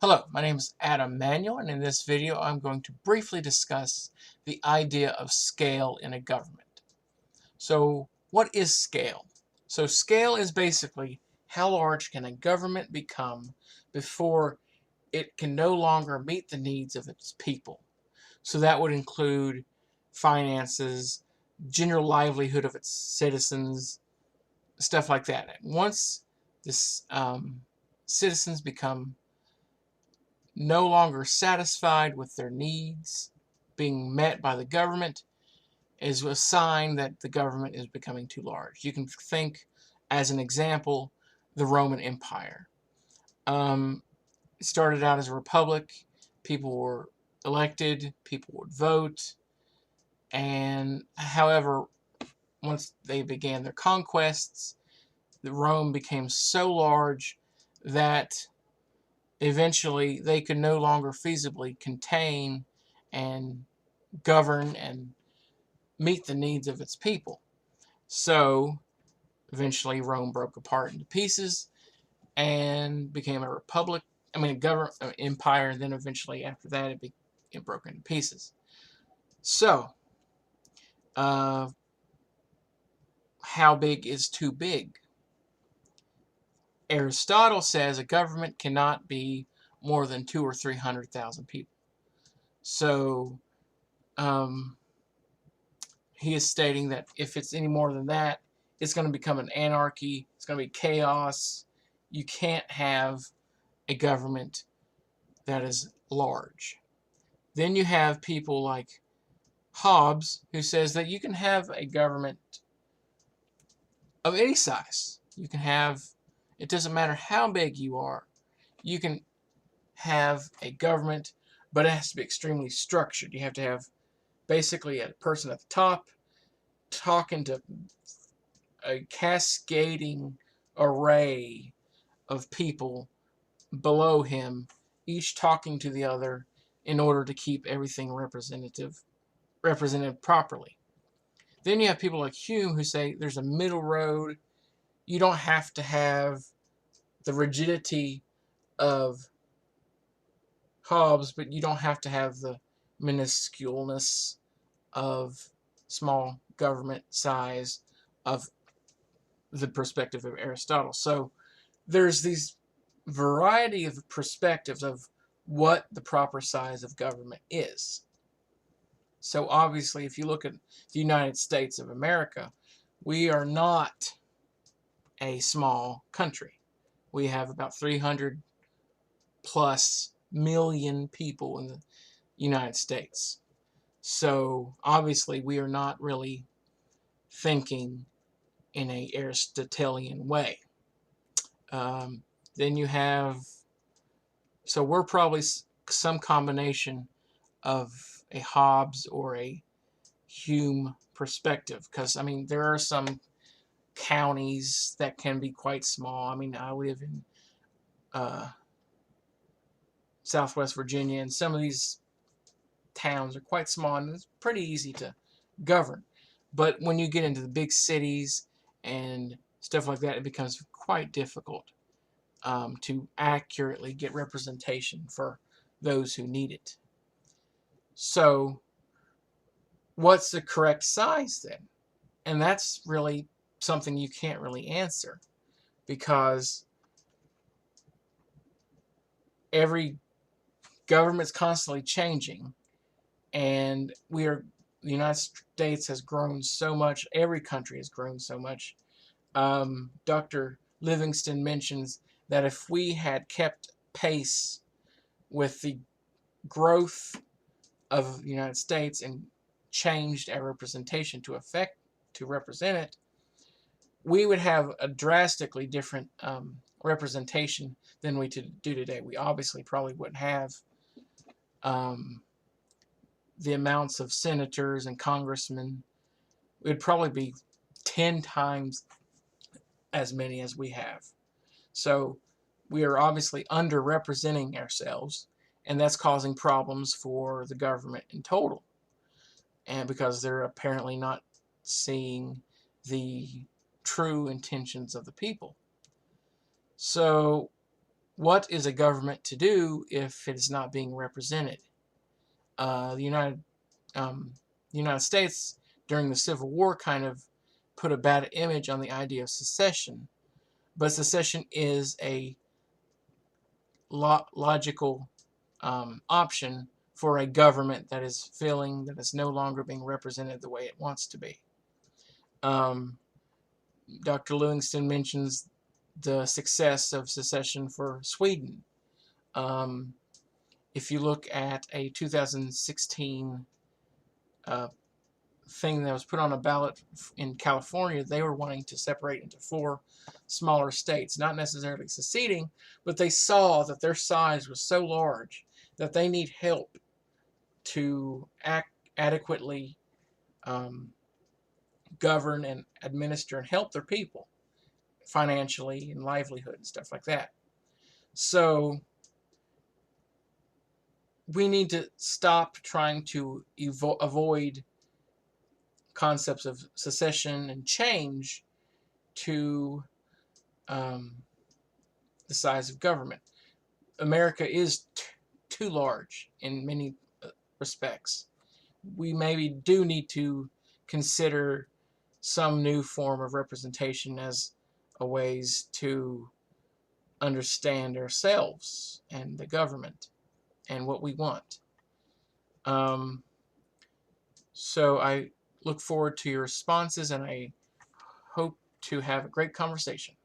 Hello, my name is Adam Manuel, and in this video I'm going to briefly discuss the idea of scale in a government. So, what is scale? So, scale is basically how large can a government become before it can no longer meet the needs of its people. So that would include finances, general livelihood of its citizens, stuff like that. Once this citizens become no longer satisfied with their needs being met by the government, is a sign that the government is becoming too large. You can think, as an example, the Roman Empire. It started out as a republic. People were elected. People would vote. And however, once they began their conquests, the Rome became so large that eventually they could no longer feasibly contain and govern and meet the needs of its people. So eventually Rome broke apart into pieces and became a republic. I mean, a government empire, and then eventually after that it broke into pieces. So, how big is too big? Aristotle says a government cannot be more than 200,000 or 300,000 people. So, he is stating that if it's any more than that, it's going to become an anarchy. It's going to be chaos. You can't have a government that is large. Then you have people like Hobbes, who says that you can have a government of any size. You can have, it doesn't matter how big you are, you can have a government, but it has to be extremely structured. You have to have basically a person at the top talking to a cascading array of people below him, each talking to the other in order to keep everything represented properly. Then you have people like Hume who say there's a middle road. You don't have to have the rigidity of Hobbes, but you don't have to have the minusculeness of small government size of the perspective of Aristotle. So there's these variety of perspectives of what the proper size of government is. So obviously, if you look at the United States of America, we are not a small country. We have about 300 plus million people in the United States. So obviously, we are not really thinking in a Aristotelian way. Then you have, so we're probably some combination of a Hobbes or a Hume perspective, because I mean there are some counties that can be quite small. I mean, I live in Southwest Virginia, and some of these towns are quite small, and it's pretty easy to govern. But when you get into the big cities and stuff like that, it becomes quite difficult to accurately get representation for those who need it. So, what's the correct size then? And that's really something you can't really answer, because every government's constantly changing, and the United States has grown so much. Every country has grown so much. Dr. Livingston mentions that if we had kept pace with the growth of the United States and changed our representation to represent it, we would have a drastically different representation than we do today. We obviously probably wouldn't have the amounts of senators and congressmen. It would probably be 10 times as many as we have. So we are obviously underrepresenting ourselves, and that's causing problems for the government in total. And because they're apparently not seeing the true intentions of the people. So what is a government to do if it is not being represented? The United States during the Civil War kind of put a bad image on the idea of secession, but secession is a logical option for a government that is feeling that it's no longer being represented the way it wants to be. Dr. Livingston mentions the success of secession for Sweden. If you look at a 2016 thing that was put on a ballot in California, they were wanting to separate into 4 smaller states, not necessarily seceding, but they saw that their size was so large that they need help to adequately govern and administer and help their people financially and livelihood and stuff like that. So we need to stop trying to avoid concepts of secession and change to the size of government. America is too large in many respects. We maybe do need to consider some new form of representation as a ways to understand ourselves and the government and what we want. So I look forward to your responses, and I hope to have a great conversation.